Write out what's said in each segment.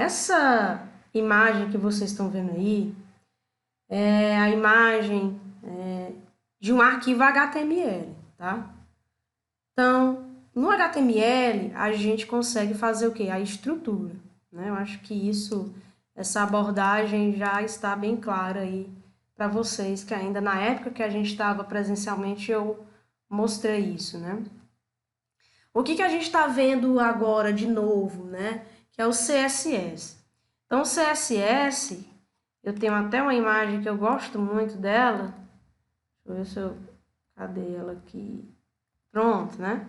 Essa imagem que vocês estão vendo aí é a imagem de um arquivo HTML, tá? Então, no HTML, a gente consegue fazer o quê? A estrutura, né? Eu acho que essa abordagem já está bem clara aí para vocês, que ainda na época que a gente estava presencialmente, eu mostrei isso, né? O que a gente está vendo agora de novo, né? Que é o CSS. Então, o CSS, eu tenho até uma imagem que eu gosto muito dela. Deixa eu ver se eu... Cadê ela aqui? Pronto, né?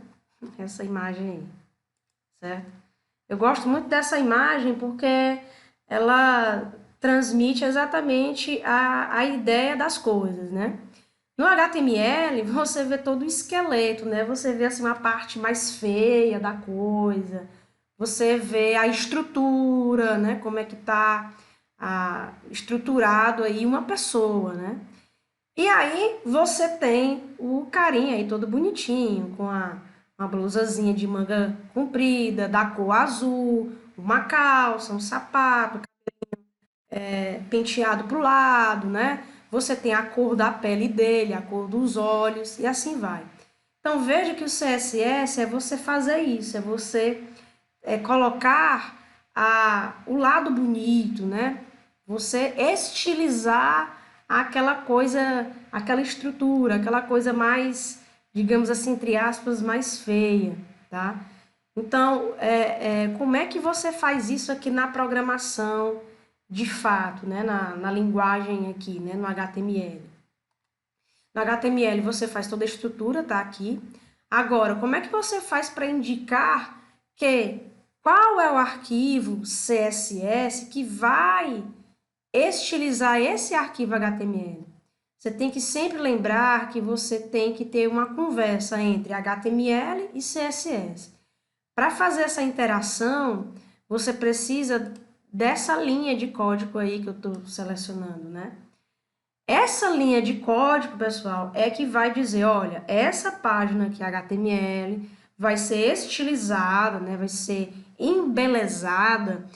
Essa imagem aí, certo? Eu gosto muito dessa imagem porque ela transmite exatamente a ideia das coisas, né? No HTML, você vê todo o esqueleto, né? Você vê assim uma parte mais feia da coisa. Você vê a estrutura, né? Como é que tá estruturado aí uma pessoa, né? E aí você tem o carinha aí todo bonitinho, com uma blusazinha de manga comprida, da cor azul, uma calça, um sapato, penteado para o lado, né? Você tem a cor da pele dele, a cor dos olhos e assim vai. Então veja que o CSS é você fazer isso, é você colocar o lado bonito, né? Você estilizar aquela coisa, aquela estrutura, aquela coisa mais, digamos assim, entre aspas, mais feia, tá? Então, como é que você faz isso aqui na programação, de fato, né? Na linguagem aqui, né? No HTML. No HTML você faz toda a estrutura, tá aqui. Agora, como é que você faz para indicar qual é o arquivo CSS que vai estilizar esse arquivo HTML? Você tem que sempre lembrar que você tem que ter uma conversa entre HTML e CSS. Para fazer essa interação, você precisa dessa linha de código aí que eu estou selecionando, né? Essa linha de código, pessoal, é que vai dizer, olha, essa página aqui HTML vai ser estilizada, né, vai ser embelezada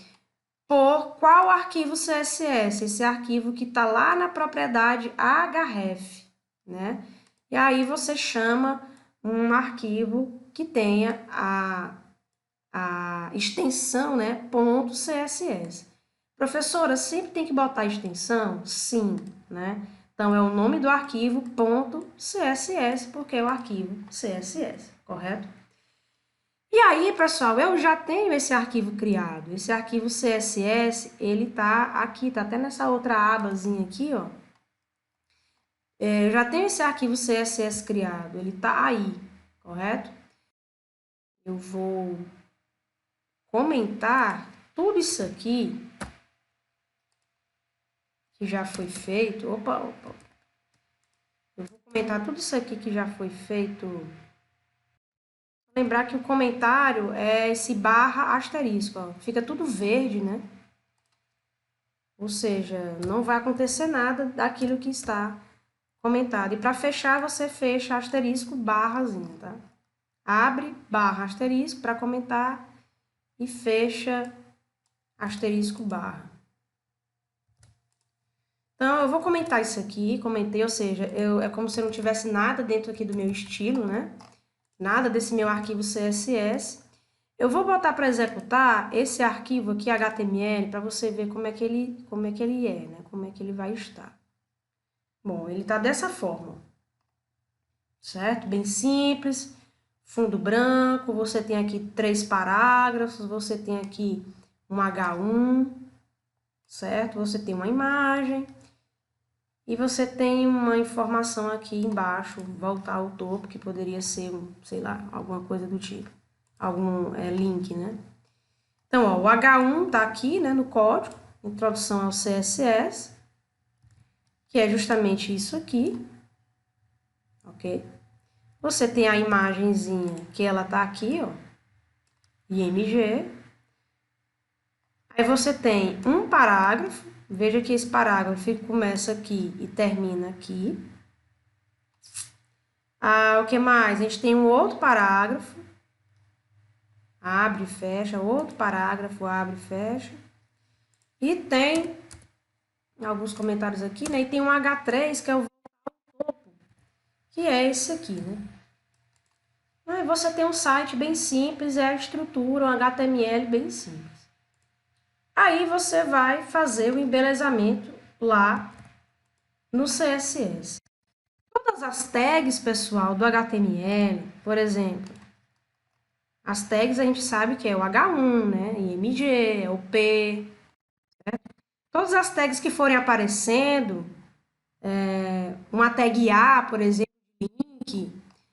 por qual arquivo CSS? Esse arquivo que está lá na propriedade href, né? E aí você chama um arquivo que tenha a extensão, né, .css. Professora, sempre tem que botar a extensão? Sim, né? Então, é o nome do arquivo .css, porque é o arquivo CSS, correto? E aí, pessoal, eu já tenho esse arquivo criado. Esse arquivo CSS, ele tá aqui, tá até nessa outra abazinha aqui, ó. Eu já tenho esse arquivo CSS criado, ele tá aí, correto? Eu vou comentar tudo isso aqui que já foi feito. Opa. Eu vou comentar tudo isso aqui que já foi feito. Lembrar que o comentário é esse barra asterisco, ó. Fica tudo verde, né? Ou seja, não vai acontecer nada daquilo que está comentado. E para fechar, você fecha asterisco barrazinho, tá? Abre barra asterisco para comentar e fecha asterisco barra. Então, eu vou comentar isso aqui, comentei, ou seja, é como se eu não tivesse nada dentro aqui do meu estilo, né? Nada desse meu arquivo CSS. Eu vou botar para executar esse arquivo aqui, HTML, para você ver como é que ele é, né? Como é que ele vai estar. Bom, ele está dessa forma, certo? Bem simples, fundo branco, você tem aqui 3 parágrafos, você tem aqui um H1, certo? Você tem uma imagem e você tem uma informação aqui embaixo, voltar ao topo, que poderia ser, sei lá, alguma coisa do tipo, algum link, né? Então, ó, o H1 tá aqui, né, no código, introdução ao CSS, que é justamente isso aqui, ok? Você tem a imagenzinha, que ela tá aqui, ó, IMG. Aí você tem um parágrafo, veja que esse parágrafo começa aqui e termina aqui. O que mais? A gente tem um outro parágrafo, abre e fecha, outro parágrafo, abre e fecha. E tem alguns comentários aqui, né? E tem um H3, que é o topo, que é esse aqui, né? Aí você tem um site bem simples, é a estrutura, um HTML bem simples. Aí você vai fazer o embelezamento lá no CSS. Todas as tags, pessoal, do HTML, por exemplo, as tags a gente sabe que é o H1, né? IMG, é o P. Todas as tags que forem aparecendo, uma tag A, por exemplo, link,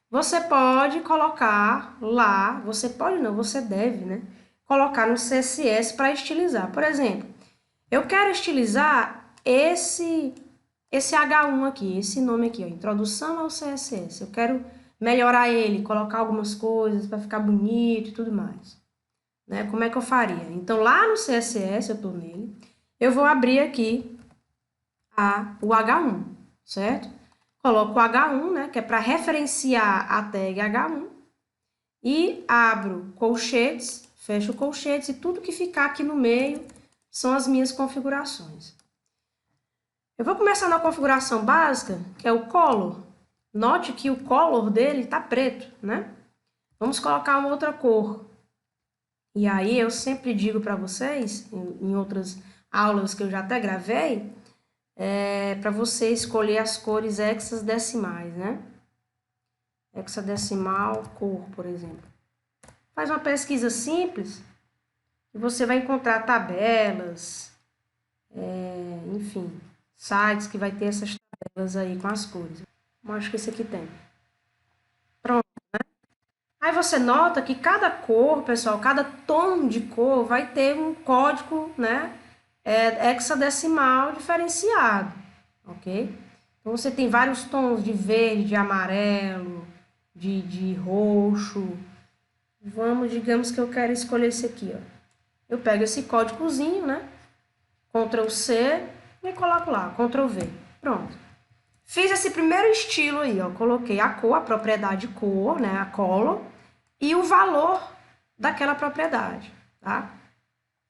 você pode colocar lá, você pode não, você deve, né? Colocar no CSS para estilizar. Por exemplo, eu quero estilizar esse H1 aqui, esse nome aqui, ó, introdução ao CSS. Eu quero melhorar ele, colocar algumas coisas para ficar bonito e tudo mais. Né? Como é que eu faria? Então, lá no CSS, eu estou nele, eu vou abrir aqui o H1, certo? Coloco o H1, né, que é para referenciar a tag H1, e abro colchetes, fecho colchetes, e tudo que ficar aqui no meio são as minhas configurações. Eu vou começar na configuração básica, que é o color. Note que o color dele está preto, né? Vamos colocar uma outra cor. E aí eu sempre digo para vocês, em outras aulas que eu já até gravei, para você escolher as cores hexadecimais, né? Hexadecimal, cor, por exemplo. Faz uma pesquisa simples e você vai encontrar tabelas, enfim, sites que vai ter essas tabelas aí com as cores. Eu acho que esse aqui tem. Pronto. Aí você nota que cada cor, pessoal, cada tom de cor vai ter um código, né, hexadecimal diferenciado, ok? Então você tem vários tons de verde, de amarelo, de roxo. Digamos que eu quero escolher esse aqui, ó. Eu pego esse códigozinho, né, Ctrl C e coloco lá, Ctrl V. Pronto. Fiz esse primeiro estilo aí, ó. Coloquei a cor, a propriedade cor, né, a color, e o valor daquela propriedade, tá?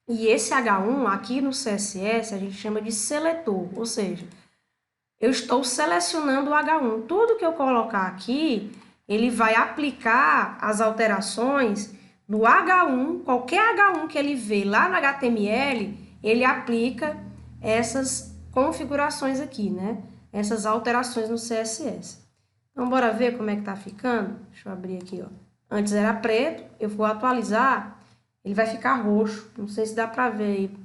E esse H1 aqui no CSS a gente chama de seletor, ou seja, eu estou selecionando o H1. Tudo que eu colocar aqui, ele vai aplicar as alterações no H1, qualquer H1 que ele vê lá no HTML, ele aplica essas configurações aqui, né? Essas alterações no CSS. Então, bora ver como é que tá ficando? Deixa eu abrir aqui, ó. Antes era preto, eu vou atualizar, ele vai ficar roxo. Não sei se dá pra ver aí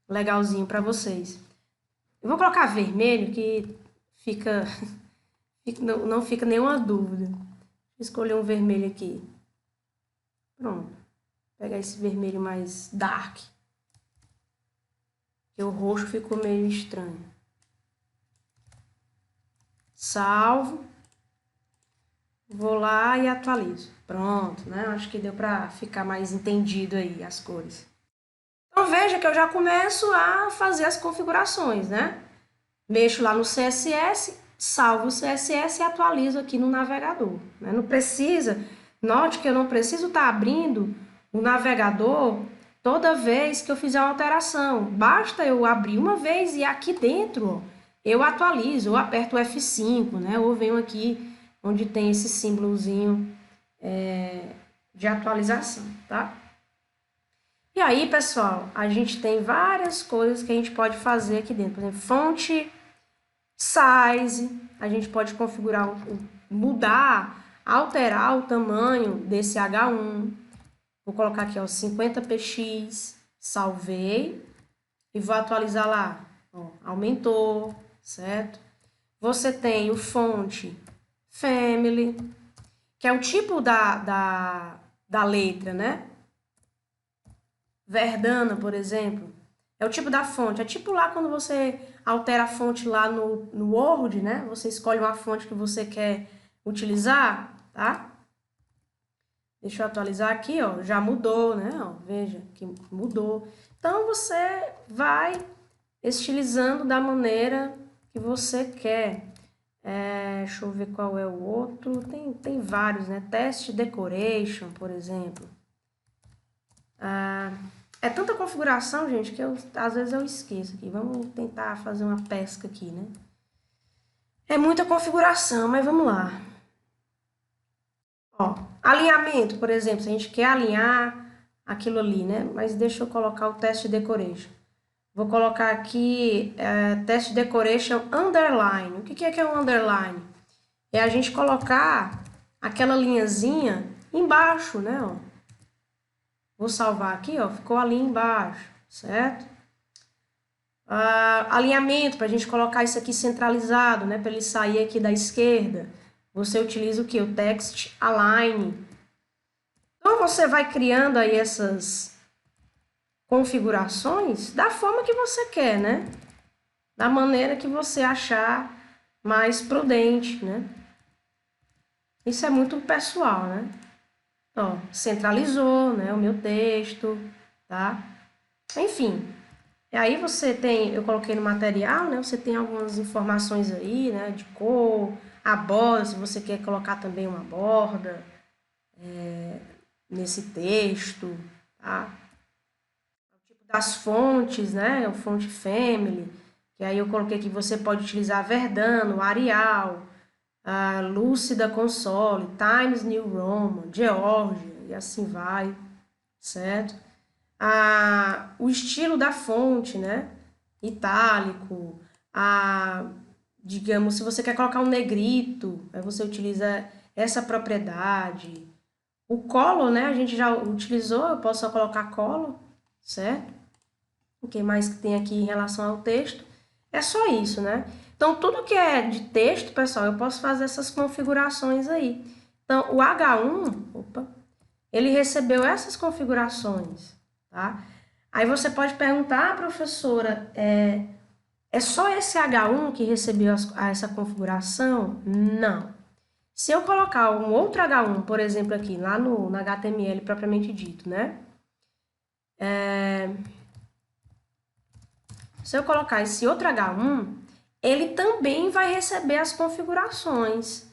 legalzinho pra vocês. Eu vou colocar vermelho, que fica, não fica nenhuma dúvida. Vou escolher um vermelho aqui. Pronto. Vou pegar esse vermelho mais dark. Porque o roxo ficou meio estranho. Salvo. Vou lá e atualizo. Pronto, né? Acho que deu para ficar mais entendido aí as cores. Então veja que eu já começo a fazer as configurações, né? Mexo lá no CSS, salvo o CSS e atualizo aqui no navegador, né? Não precisa, note que eu não preciso estar abrindo o navegador toda vez que eu fizer uma alteração. Basta eu abrir uma vez e aqui dentro, ó, eu atualizo, ou aperto o F5, né? Ou venho aqui onde tem esse símbolozinho de atualização, tá? E aí, pessoal, a gente tem várias coisas que a gente pode fazer aqui dentro. Por exemplo, fonte, size, a gente pode configurar, mudar, alterar o tamanho desse H1. Vou colocar aqui, ó, 50px, salvei e vou atualizar lá. Ó, aumentou, certo? Você tem o fonte family, que é o tipo da letra, né? Verdana, por exemplo, é o tipo da fonte. É tipo lá quando você altera a fonte lá no Word, né? Você escolhe uma fonte que você quer utilizar, tá? Deixa eu atualizar aqui, ó. Já mudou, né? Ó, veja que mudou. Então, você vai estilizando da maneira que você quer. Deixa eu ver qual é o outro. Tem vários, né? Test Decoration, por exemplo. É tanta configuração, gente, que às vezes eu esqueço aqui. Vamos tentar fazer uma pesca aqui, né? É muita configuração, mas vamos lá. Ó, alinhamento, por exemplo, se a gente quer alinhar aquilo ali, né? Mas deixa eu colocar o teste decoration. Vou colocar aqui teste decoration underline. O que é um underline? É a gente colocar aquela linhazinha embaixo, né? Ó. Vou salvar aqui, ó, ficou ali embaixo, certo? Alinhamento, para a gente colocar isso aqui centralizado, né? Para ele sair aqui da esquerda. Você utiliza o que? O text align. Então, você vai criando aí essas configurações da forma que você quer, né? Da maneira que você achar mais prudente, né? Isso é muito pessoal, né? Ó, centralizou, né, o meu texto, tá? Enfim, e aí você tem, eu coloquei no material, né, você tem algumas informações aí, né, de cor, a borda, se você quer colocar também uma borda nesse texto, tá? O tipo das fontes, né, o font family, que aí eu coloquei que você pode utilizar Verdana, Arial, a Lúcida Console, Times New Roman, Georgia, e assim vai, certo? O estilo da fonte, né? Itálico, digamos, se você quer colocar um negrito, aí você utiliza essa propriedade. O color, né? A gente já utilizou, eu posso só colocar color, certo? O que mais que tem aqui em relação ao texto? É só isso, né? Então, tudo que é de texto, pessoal, eu posso fazer essas configurações aí. Então, o H1, ele recebeu essas configurações, tá? Aí você pode perguntar, professora, é só esse H1 que recebeu essa configuração? Não. Se eu colocar um outro H1, por exemplo, aqui, lá no HTML propriamente dito, né? Se eu colocar esse outro H1, ele também vai receber as configurações.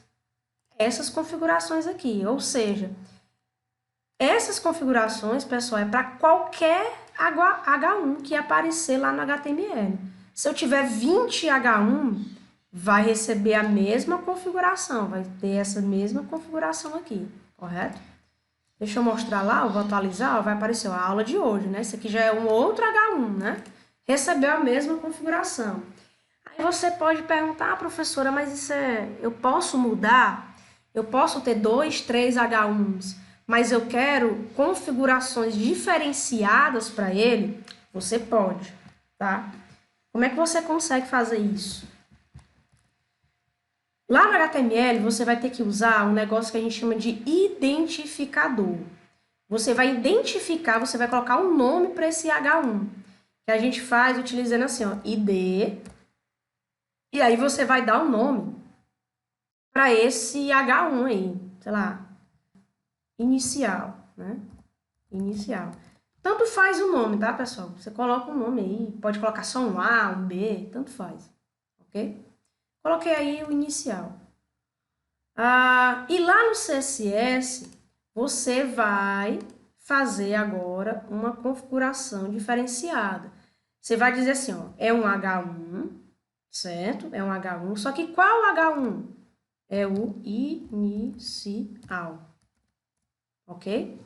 Essas configurações aqui, ou seja, essas configurações, pessoal, é para qualquer H1 que aparecer lá no HTML. Se eu tiver 20 H1, vai receber a mesma configuração, vai ter essa mesma configuração aqui, correto? Deixa eu mostrar lá, eu vou atualizar, vai aparecer a aula de hoje, né? Esse aqui já é um outro H1, né? Recebeu a mesma configuração. Aí você pode perguntar, professora, mas isso eu posso mudar? Eu posso ter 2, 3 H1s, mas eu quero configurações diferenciadas para ele? Você pode, tá? Como é que você consegue fazer isso? Lá no HTML, você vai ter que usar um negócio que a gente chama de identificador. Você vai identificar, você vai colocar um nome para esse H1, que a gente faz utilizando assim, ó, ID, e aí você vai dar um nome para esse H1 aí, sei lá, inicial, né? Inicial. Tanto faz o nome, tá, pessoal? Você coloca um nome aí, pode colocar só um A, um B, tanto faz, ok? Coloquei aí o inicial. E lá no CSS, você vai fazer agora uma configuração diferenciada. Você vai dizer assim, ó, é um H1, certo? É um H1, só que qual H1? É o inicial, ok?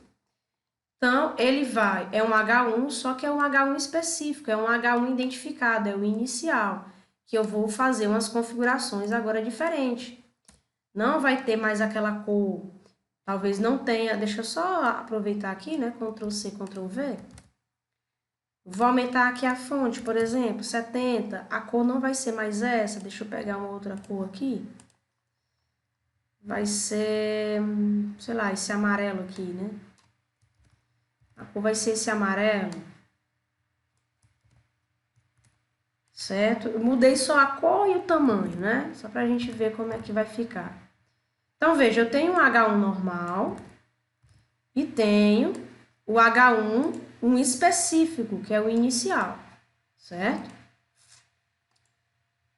Então, ele é um H1, só que é um H1 específico, é um H1 identificado, é o inicial, que eu vou fazer umas configurações agora diferentes. Não vai ter mais aquela cor, talvez não tenha, deixa eu só aproveitar aqui, né, Ctrl C, Ctrl V. Vou aumentar aqui a fonte, por exemplo, 70, a cor não vai ser mais essa, deixa eu pegar uma outra cor aqui. Vai ser, sei lá, esse amarelo aqui, né? A cor vai ser esse amarelo. Certo? Eu mudei só a cor e o tamanho, né? Só pra gente ver como é que vai ficar. Então, veja, eu tenho um H1 normal e tenho o H1, um específico, que é o inicial, certo?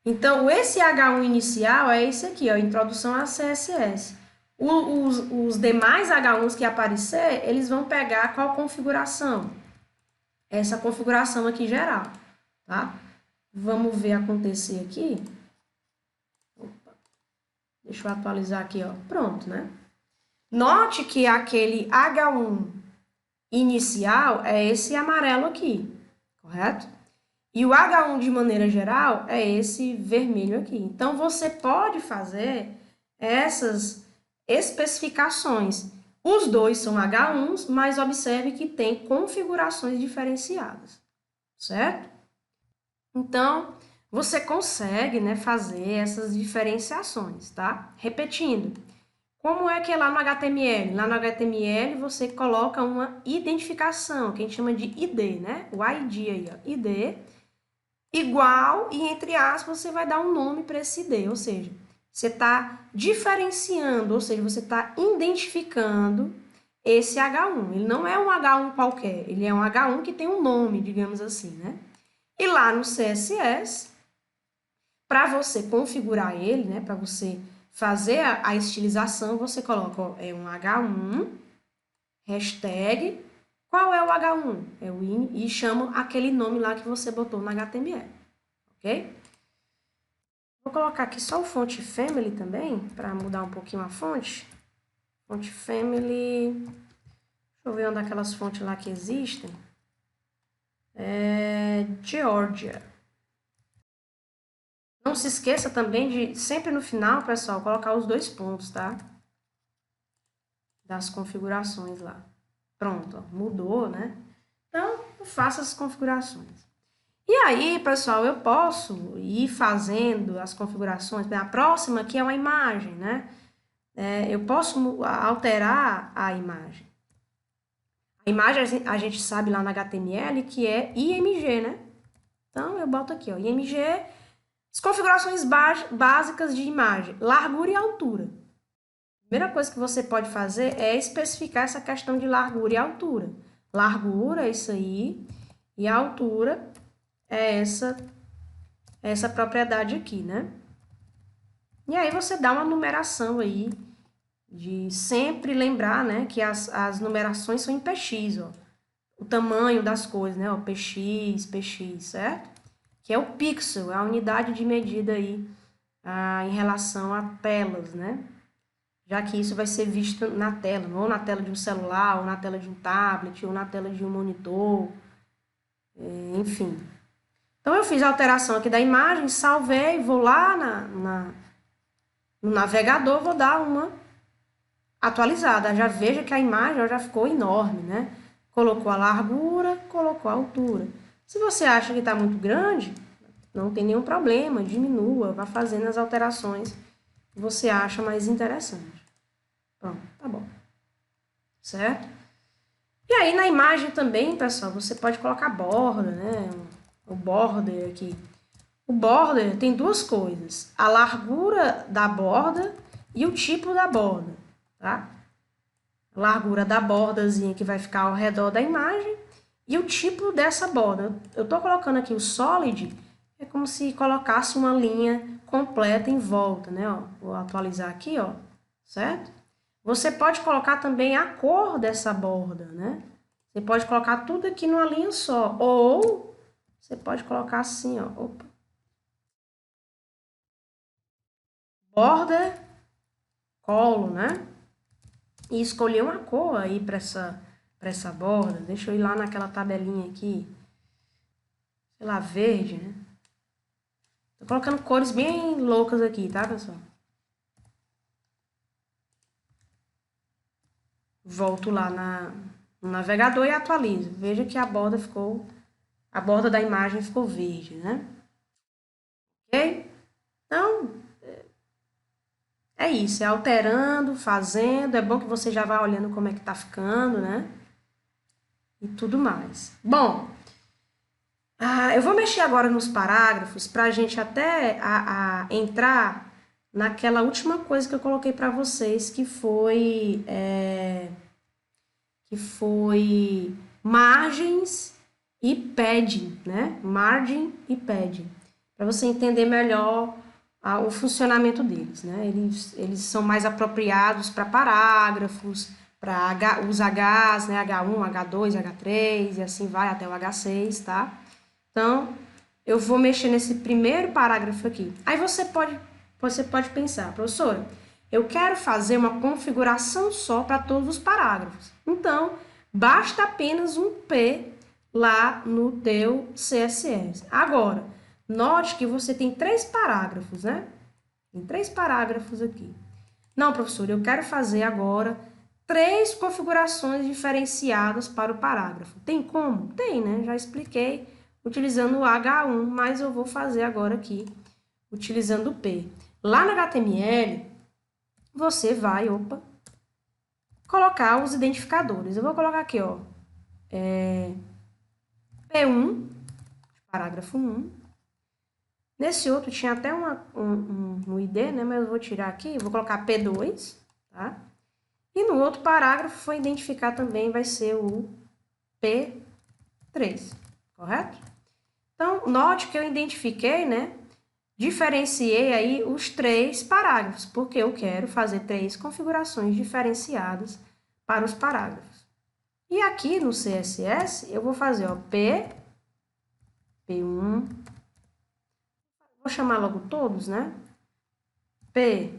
Então, esse H1 inicial é esse aqui, ó, introdução a CSS. Os demais H1s que aparecer, eles vão pegar qual configuração? essa configuração aqui geral, tá? Vamos ver acontecer aqui. Opa, deixa eu atualizar aqui, ó. Pronto, né? Note que aquele H1 inicial é esse amarelo aqui, correto? E o H1 de maneira geral é esse vermelho aqui. Então, você pode fazer essas especificações. Os dois são H1s, mas observe que tem configurações diferenciadas, certo? Então, você consegue, né, fazer essas diferenciações, tá? Repetindo, como é que é lá no HTML? Lá no HTML você coloca uma identificação, que a gente chama de ID, né? O ID aí, ó, ID, igual e entre aspas você vai dar um nome para esse ID, ou seja, você está diferenciando, ou seja, você está identificando esse H1. Ele não é um H1 qualquer, ele é um H1 que tem um nome, digamos assim, né? E lá no CSS, para você configurar ele, né, para você fazer a estilização, você coloca, ó, é um H1, hashtag, qual é o H1? É o IN, e chama aquele nome lá que você botou no HTML, ok? Vou colocar aqui só o font family também, para mudar um pouquinho a fonte. Font family, deixa eu ver onde aquelas fontes lá que existem. Georgia. Não se esqueça também de, sempre no final, pessoal, colocar os 2 pontos, tá? Das configurações lá. Pronto, ó, mudou, né? Então, eu faço as configurações. E aí, pessoal, eu posso ir fazendo as configurações. A próxima aqui é uma imagem, né? Eu posso alterar a imagem. A imagem a gente sabe lá na HTML que é IMG, né? Então, eu boto aqui, ó, IMG, as configurações básicas de imagem, largura e altura. A primeira coisa que você pode fazer é especificar essa questão de largura e altura. Largura é isso aí, e a altura é essa propriedade aqui, né? E aí você dá uma numeração aí, de sempre lembrar, né, que as numerações são em px, ó. O tamanho das coisas, né, ó, px, certo? Que é o pixel, é a unidade de medida aí em relação a telas, né? Já que isso vai ser visto na tela, ou na tela de um celular, ou na tela de um tablet, ou na tela de um monitor, enfim. Então, eu fiz a alteração aqui da imagem, salvei, vou lá no navegador, vou dar uma atualizada. Já veja que a imagem já ficou enorme, né? Colocou a largura, colocou a altura. Se você acha que está muito grande, não tem nenhum problema, diminua, vá fazendo as alterações que você acha mais interessante. Pronto, tá bom. Certo? E aí, na imagem também, pessoal, você pode colocar borda, né? O border aqui. O border tem 2 coisas. A largura da borda e o tipo da borda, tá? A largura da bordazinha que vai ficar ao redor da imagem e o tipo dessa borda. Eu tô colocando aqui o solid, é como se colocasse uma linha completa em volta, né? Ó, vou atualizar aqui, ó, certo? Você pode colocar também a cor dessa borda, né? Você pode colocar tudo aqui numa linha só, ou você pode colocar assim, ó, opa. Border color, né? E escolher uma cor aí para essa borda. Deixa eu ir lá naquela tabelinha aqui, sei lá, verde, né? Tô colocando cores bem loucas aqui, tá, pessoal? Volto lá no navegador e atualizo. Veja que a borda da imagem ficou verde, né? Ok? Então, é isso, é alterando, fazendo. É bom que você já vá olhando como é que tá ficando, né? E tudo mais. Bom, eu vou mexer agora nos parágrafos para a gente até entrar naquela última coisa que eu coloquei para vocês, que foi margens e padding, né? Margin e padding, para você entender melhor o funcionamento deles, né? Eles são mais apropriados para parágrafos, para os Hs, né? H1, H2, H3 e assim vai até o H6, tá? Então, eu vou mexer nesse primeiro parágrafo aqui. Aí você pode pensar, professora, eu quero fazer uma configuração só para todos os parágrafos. Então, basta apenas um P lá no teu CSS. Agora, note que você tem 3 parágrafos, né? Tem 3 parágrafos aqui. Não, professor, eu quero fazer agora 3 configurações diferenciadas para o parágrafo. Tem como? Tem, né? Já expliquei utilizando o H1, mas eu vou fazer agora aqui utilizando o P. Lá no HTML, você vai, colocar os identificadores. Eu vou colocar aqui, ó, P1, parágrafo 1. Nesse outro tinha até um ID, né? Mas eu vou tirar aqui, vou colocar P2, tá? E no outro parágrafo foi identificar também, vai ser o P3, correto? Então, note que eu identifiquei, né? Diferenciei aí os 3 parágrafos, porque eu quero fazer 3 configurações diferenciadas para os parágrafos. E aqui no CSS, eu vou fazer, ó, P1, vou chamar logo todos, né? P,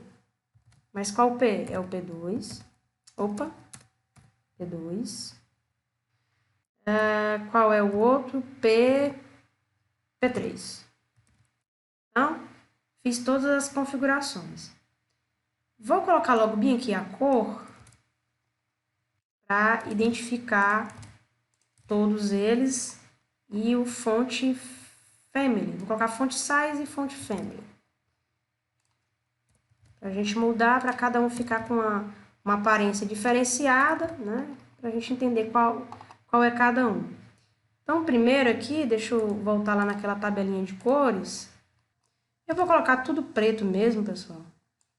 mas qual P? É o P2. Opa, P2. Qual é o outro? P3. Então, fiz todas as configurações. Vou colocar logo bem aqui a cor para identificar todos eles e o font family. Vou colocar font size e font family. Para a gente mudar, para cada um ficar com uma aparência diferenciada, né? Para a gente entender qual é cada um. Então, primeiro aqui, deixa eu voltar lá naquela tabelinha de cores. Eu vou colocar tudo preto mesmo, pessoal.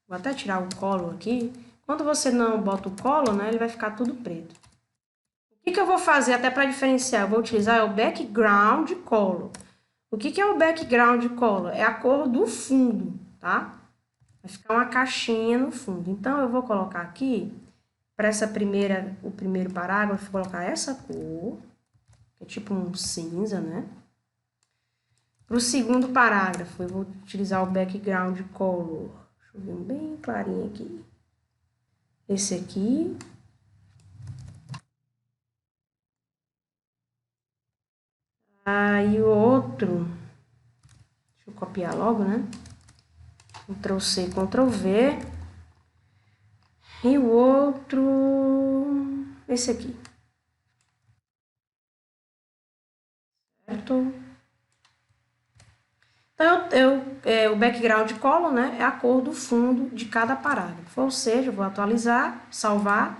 Vou até tirar o color aqui. Quando você não bota o color, né, ele vai ficar tudo preto. O que eu vou fazer até para diferenciar? Eu vou utilizar o background color. O que é o background color? É a cor do fundo, tá? Vai ficar uma caixinha no fundo. Então, eu vou colocar aqui, para o primeiro parágrafo, vou colocar essa cor, que é tipo um cinza, né? Para o segundo parágrafo, eu vou utilizar o background color. Deixa eu ver um bem clarinho aqui. Esse aqui. Aí o outro, deixa eu copiar logo, né? Ctrl C, Ctrl V. E o outro, esse aqui. Certo? Então, o background color, né, é a cor do fundo de cada parágrafo. Ou seja, eu vou atualizar, salvar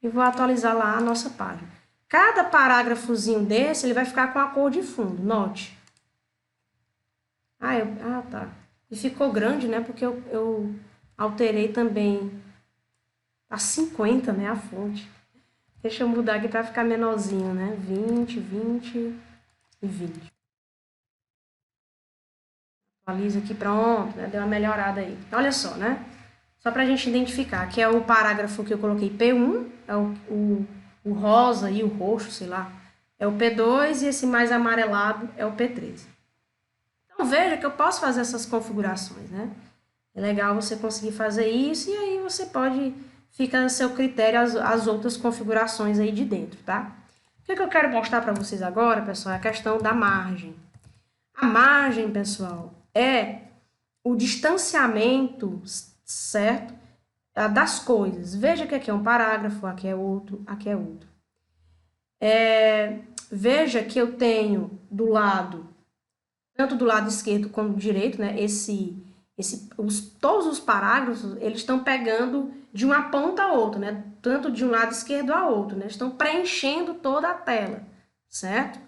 e vou atualizar lá a nossa página. Cada parágrafozinho desse, ele vai ficar com a cor de fundo, note. Tá. E ficou grande, né, porque eu alterei também a 50, né, a fonte. Deixa eu mudar aqui para ficar menorzinho, né, 20, 20 e 20. Atualiza aqui, pronto, né? Deu uma melhorada aí. Olha só, né? Só para a gente identificar, que é o parágrafo que eu coloquei P1, é o rosa e o roxo, sei lá, é o P2 e esse mais amarelado é o P3. Então, veja que eu posso fazer essas configurações, né? É legal você conseguir fazer isso e aí você pode, fica a seu critério as outras configurações aí de dentro, tá? O que eu quero mostrar para vocês agora, pessoal, é a questão da margem. A margem, pessoal, é o distanciamento, certo? Das coisas. Veja que aqui é um parágrafo, aqui é outro, aqui é outro. Veja que eu tenho do lado, tanto do lado esquerdo como do direito, né? Todos os parágrafos, eles estão pegando de uma ponta a outra, né? Tanto de um lado esquerdo a outro, né? Estão preenchendo toda a tela, certo?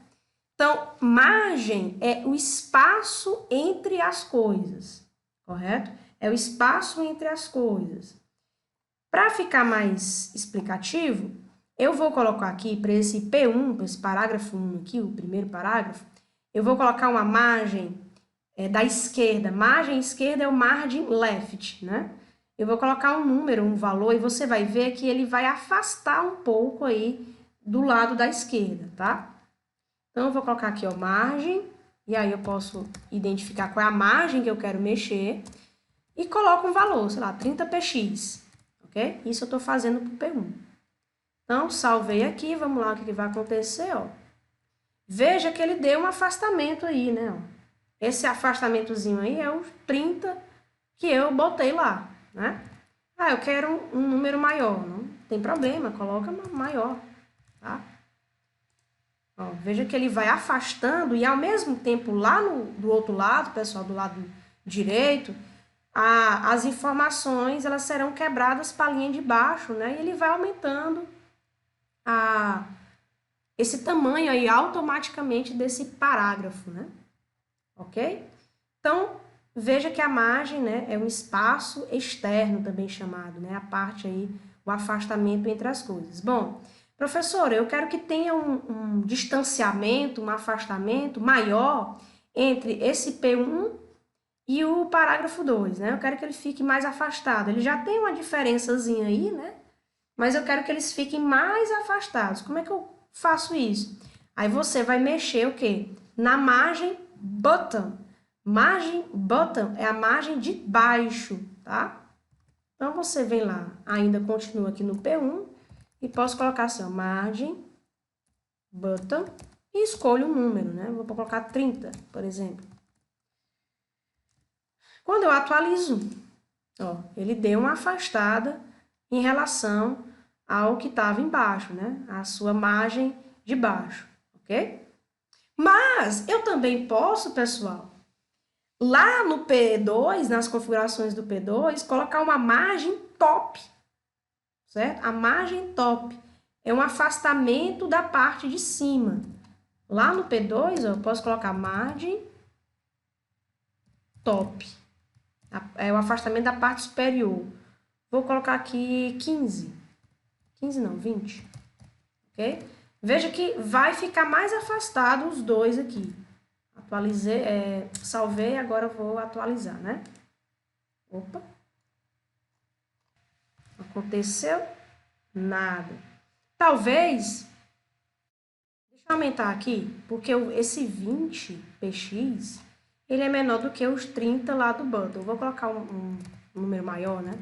Então, margem é o espaço entre as coisas, correto? É o espaço entre as coisas. Para ficar mais explicativo, eu vou colocar aqui para esse P1, para esse parágrafo 1 aqui, o primeiro parágrafo, eu vou colocar uma margem da esquerda. Margem esquerda é o margin left, né? eu vou colocar um número, um valor, e você vai ver que ele vai afastar um pouco aí do lado da esquerda, tá? Então, eu vou colocar aqui, ó, margem, e aí eu posso identificar qual é a margem que eu quero mexer, e coloco um valor, sei lá, 30px, ok? Isso eu tô fazendo pro P1. Então, salvei aqui, vamos lá, o que vai acontecer, ó. Veja que ele deu um afastamento aí, né, ó. Esse afastamentozinho aí é os 30 que eu botei lá, né? Ah, eu quero um número maior, não tem problema, coloca maior, tá? Ó, veja que ele vai afastando e ao mesmo tempo lá do outro lado, pessoal, do lado direito, as informações elas serão quebradas para a linha de baixo, né? E ele vai aumentando esse tamanho aí automaticamente desse parágrafo, né? Ok? Então, veja que a margem, né, é um espaço externo também chamado, né? A parte aí, o afastamento entre as coisas. Bom, professora, eu quero que tenha um distanciamento, um afastamento maior entre esse P1 e o parágrafo 2, né? Eu quero que ele fique mais afastado. Ele já tem uma diferençazinha aí, né? Mas eu quero que eles fiquem mais afastados. Como é que eu faço isso? Aí você vai mexer o quê? Na margem bottom. Margem bottom é a margem de baixo, tá? Então, você vem lá, ainda continua aqui no P1 e posso colocar assim, ó, margem bottom e escolho um número, né? Vou colocar 30, por exemplo. Quando eu atualizo, ó, ele deu uma afastada em relação ao que estava embaixo, né? A sua margem de baixo, ok? Mas eu também posso, pessoal, lá no P2, nas configurações do P2, colocar uma margem top, certo? A margem top é um afastamento da parte de cima. Lá no P2, ó, eu posso colocar margem top. É o afastamento da parte superior. Vou colocar aqui 15. 15 não, 20. Ok? Veja que vai ficar mais afastado os dois aqui. Atualizei, salvei, agora vou atualizar, né? Opa. Aconteceu nada. Talvez, deixa eu aumentar aqui, porque esse 20px, ele é menor do que os 30 lá do bundle. Vou colocar um número maior, né?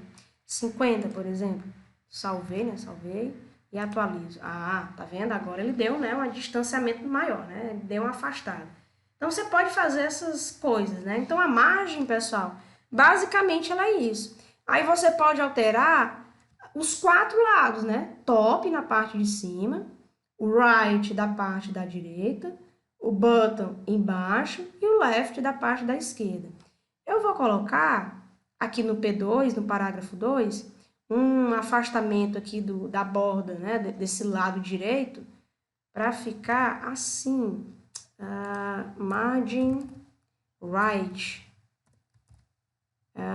50, por exemplo. Salvei, né? Salvei e atualizo. Ah, tá vendo? Agora ele deu, né, um distanciamento maior, né? Ele deu uma afastada. Então, você pode fazer essas coisas, né? Então, a margem, pessoal, basicamente ela é isso. Aí você pode alterar os quatro lados, né? Top na parte de cima, o right da parte da direita, o bottom embaixo e o left da parte da esquerda. Eu vou colocar aqui no P2, no parágrafo 2, um afastamento aqui da borda, né, desse lado direito, para ficar assim, margin right.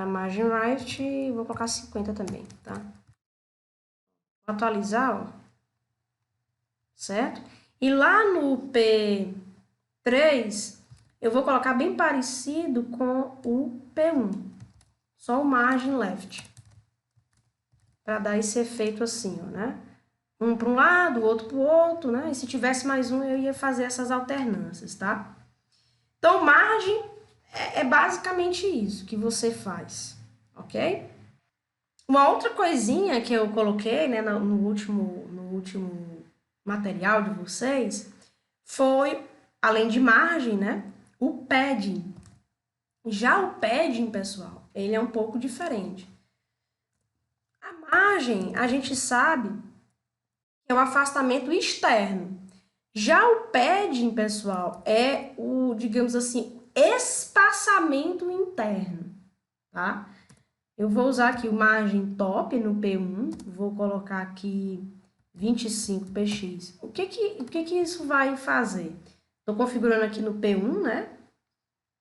Margin right, vou colocar 50 também, tá? Vou atualizar, ó. Certo? E lá no P3, eu vou colocar bem parecido com o P1, só o margin left, para dar esse efeito assim, ó, né? Um para um lado, o outro para o outro, né? E se tivesse mais um, eu ia fazer essas alternâncias, tá? Então, margem é basicamente isso que você faz, ok? Uma outra coisinha que eu coloquei, né, no último material de vocês foi, além de margem, né, o padding. Já o padding, pessoal, ele é um pouco diferente. A margem, a gente sabe que é o afastamento externo. Já o padding, pessoal, é o, digamos assim, espaçamento interno, tá? Eu vou usar aqui o margem top no P1, vou colocar aqui 25px. O que isso vai fazer? Estou configurando aqui no P1, né?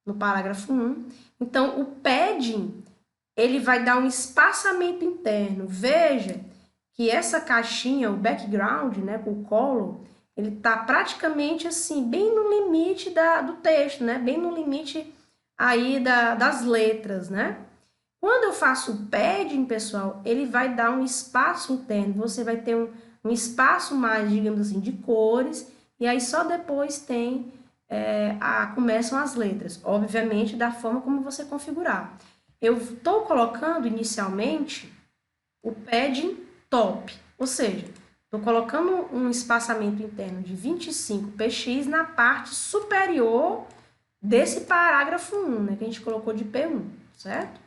No parágrafo 1. Então, o padding, ele vai dar um espaçamento interno. Veja que essa caixinha, o background, né, com o color, ele está praticamente assim, bem no limite do texto, né? Bem no limite aí das letras, né? Quando eu faço o padding, pessoal, ele vai dar um espaço interno. Você vai ter um espaço mais, digamos assim, de cores. E aí só depois tem começam as letras. Obviamente, da forma como você configurar. Eu estou colocando inicialmente o padding top. Ou seja, estou colocando um espaçamento interno de 25 px na parte superior desse parágrafo 1, né, que a gente colocou de P1, certo?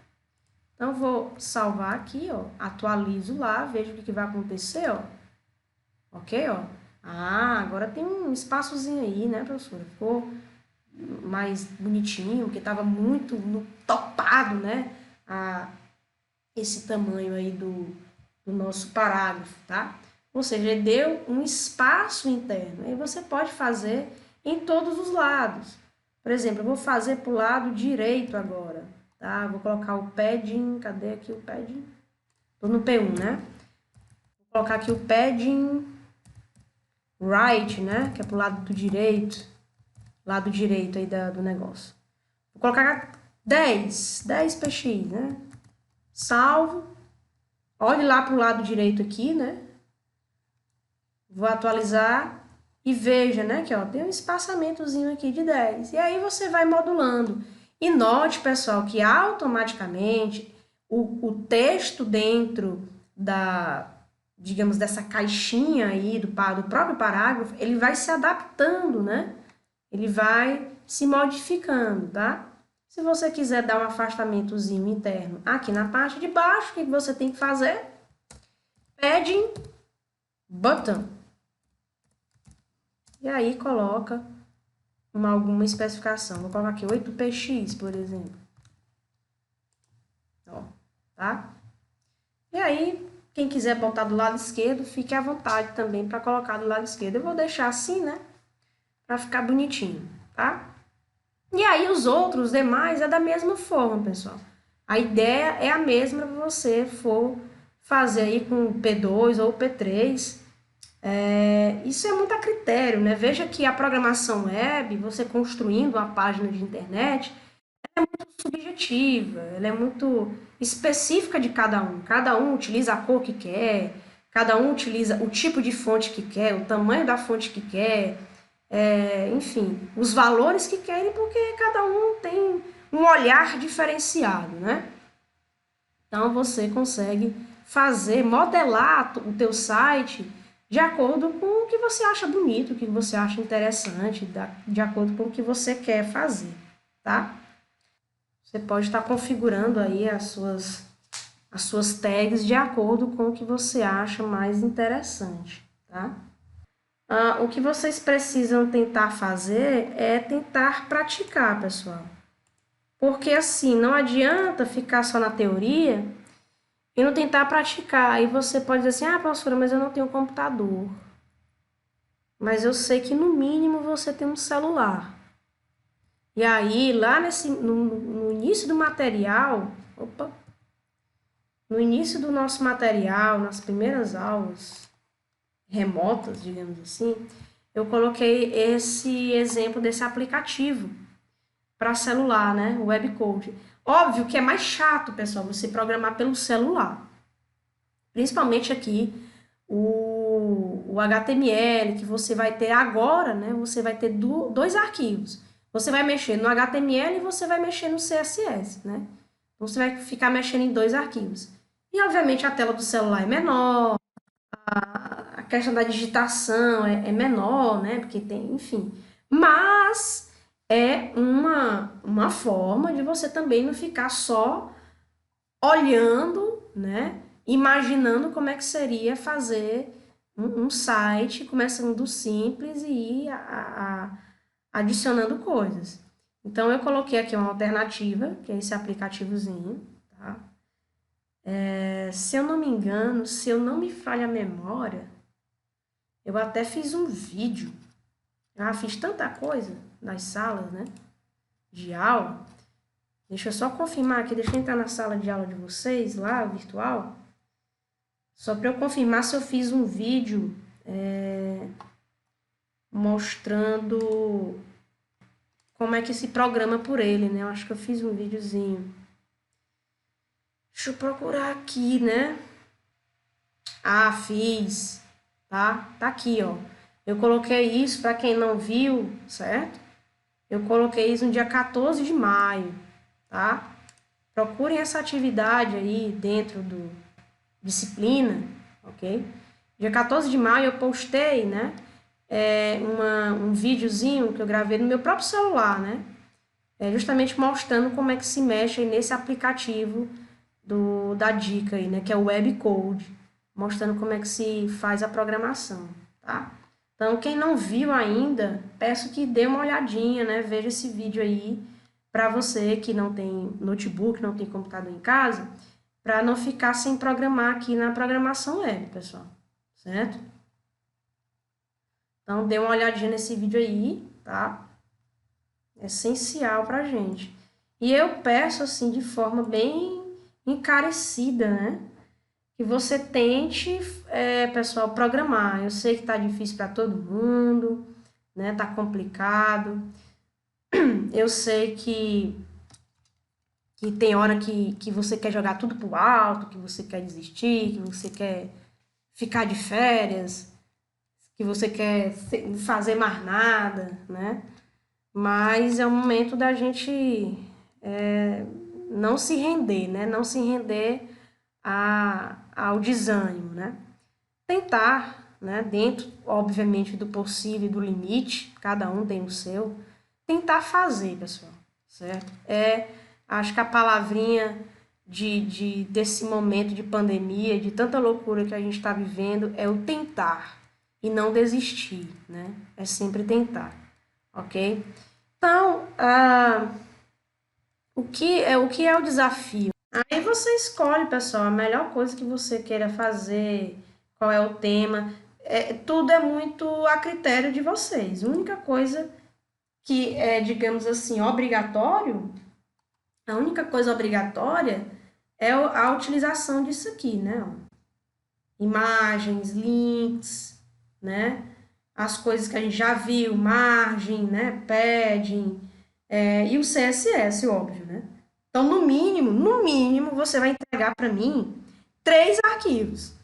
Então, vou salvar aqui, ó, atualizo lá, vejo o que vai acontecer, ó. Ok, ó. Ah, agora tem um espaçozinho aí, né, professora? Ficou mais bonitinho, porque estava muito topado, né, esse tamanho aí do nosso parágrafo, tá? Ou seja, deu um espaço interno. Aí você pode fazer em todos os lados. Por exemplo, eu vou fazer para o lado direito agora, tá? Vou colocar o padding, cadê aqui o padding? Tô no P1, né? Vou colocar aqui o padding right, né? Que é pro lado do direito. Lado direito aí do negócio. Vou colocar 10 px, né? Salvo. Olhe lá pro lado direito aqui, né? Vou atualizar e veja, né? Que ó, tem um espaçamentozinho aqui de 10. E aí você vai modulando. E note, pessoal, que automaticamente o texto dentro digamos, dessa caixinha aí do próprio parágrafo, ele vai se adaptando, né? Ele vai se modificando, tá? Se você quiser dar um afastamentozinho interno aqui na parte de baixo, o que você tem que fazer? Padding button. E aí coloca alguma especificação. Vou colocar aqui 8px, por exemplo. Ó, tá? E aí, quem quiser botar do lado esquerdo, fique à vontade também para colocar do lado esquerdo. Eu vou deixar assim, né? Para ficar bonitinho, tá? E aí os outros, demais, é da mesma forma, pessoal. A ideia é a mesma para você for fazer aí com P2 ou P3. Isso é muito a critério, né? Veja que a programação web, você construindo uma página de internet, é muito subjetiva, ela é muito específica de cada um. Cada um utiliza a cor que quer, cada um utiliza o tipo de fonte que quer, o tamanho da fonte que quer, enfim, os valores que querem, porque cada um tem um olhar diferenciado, né? Então você consegue fazer, modelar o teu site de acordo com o que você acha bonito, o que você acha interessante, de acordo com o que você quer fazer, tá? Você pode estar configurando aí as suas tags de acordo com o que você acha mais interessante, tá? O que vocês precisam tentar fazer é tentar praticar, pessoal. Porque assim, não adianta ficar só na teoria e não tentar praticar. Aí você pode dizer assim, professora, mas eu não tenho computador. Mas eu sei que no mínimo você tem um celular. E aí, lá no início do material, no início do nosso material, nas primeiras aulas remotas, digamos assim, eu coloquei esse exemplo desse aplicativo para celular, né? O Webcode. Óbvio que é mais chato, pessoal, você programar pelo celular. Principalmente aqui o HTML que você vai ter agora, né? Você vai ter dois arquivos. Você vai mexer no HTML e você vai mexer no CSS, né? Então, você vai ficar mexendo em dois arquivos. E, obviamente, a tela do celular é menor, a questão da digitação é menor, né? Porque tem, enfim. Mas é uma forma de você também não ficar só olhando, né? Imaginando como é que seria fazer um site começando do simples e ir adicionando coisas. Então, eu coloquei aqui uma alternativa, que é esse aplicativozinho, tá? Se eu não me engano, se eu não me falha a memória, eu até fiz um vídeo. Eu fiz tanta coisa nas salas, né? De aula. Deixa eu só confirmar aqui, deixa eu entrar na sala de aula de vocês, lá, virtual. Só para eu confirmar se eu fiz um vídeo mostrando como é que se programa por ele, né? Eu acho que eu fiz um videozinho. Deixa eu procurar aqui, né? Ah, fiz, tá? Tá aqui, ó. Eu coloquei isso para quem não viu, certo? Eu coloquei isso no dia 14 de maio, tá? Procurem essa atividade aí dentro do disciplina, ok? Dia 14 de maio eu postei, né? Um videozinho que eu gravei no meu próprio celular, né? Justamente mostrando como é que se mexe aí nesse aplicativo da dica aí, né? Que é o Webcode, mostrando como é que se faz a programação, tá? Então, quem não viu ainda, peço que dê uma olhadinha, né? Veja esse vídeo aí para você que não tem notebook, não tem computador em casa, para não ficar sem programar aqui na programação web, pessoal, certo? Então, dê uma olhadinha nesse vídeo aí, tá? É essencial pra gente. E eu peço, assim, de forma bem encarecida, né? Que você tente, pessoal, programar. Eu sei que tá difícil para todo mundo, né? Tá complicado. Eu sei que tem hora que você quer jogar tudo pro alto, que você quer desistir, que você quer ficar de férias, que você quer fazer mais nada, né? Mas é o momento da gente não se render, né? Não se render ao desânimo, né? Tentar, né? Dentro, obviamente, do possível e do limite, cada um tem o seu, tentar fazer, pessoal, certo? Acho que a palavrinha desse momento de pandemia, de tanta loucura que a gente está vivendo, é o tentar e não desistir, né? É sempre tentar, ok? Então, o que é o desafio? Aí você escolhe, pessoal, a melhor coisa que você queira fazer, qual é o tema. Tudo é muito a critério de vocês. A única coisa que é, digamos assim, obrigatório, a única coisa obrigatória é a utilização disso aqui, né? Imagens, links, né? As coisas que a gente já viu, margem, né? Padding, e o CSS, óbvio, né? Então, no mínimo, você vai entregar para mim 3 arquivos.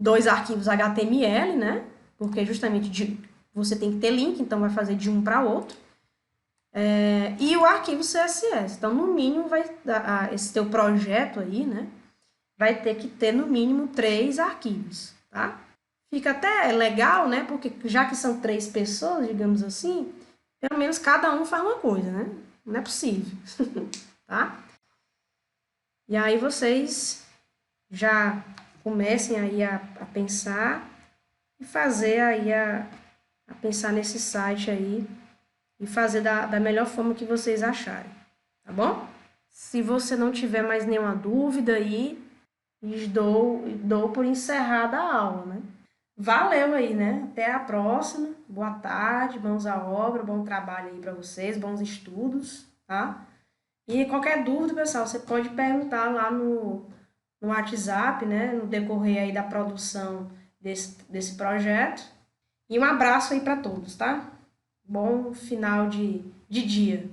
2 arquivos HTML, né? Porque justamente você tem que ter link, então vai fazer de um para outro. E o arquivo CSS. Então, no mínimo, esse teu projeto aí, né? Vai ter que ter, no mínimo, 3 arquivos, tá? Fica até legal, né? Porque já que são 3 pessoas, digamos assim, pelo menos cada um faz uma coisa, né? Não é possível, tá? E aí vocês já comecem aí a pensar e fazer aí a pensar nesse site aí e fazer da melhor forma que vocês acharem, tá bom? Se você não tiver mais nenhuma dúvida aí, dou por encerrada a aula, né? Valeu aí, né? Até a próxima. Boa tarde, mãos à obra, bom trabalho aí para vocês, bons estudos, tá? E qualquer dúvida, pessoal, você pode perguntar lá no WhatsApp, né? No decorrer aí da produção desse projeto. E um abraço aí para todos, tá? Bom final de dia.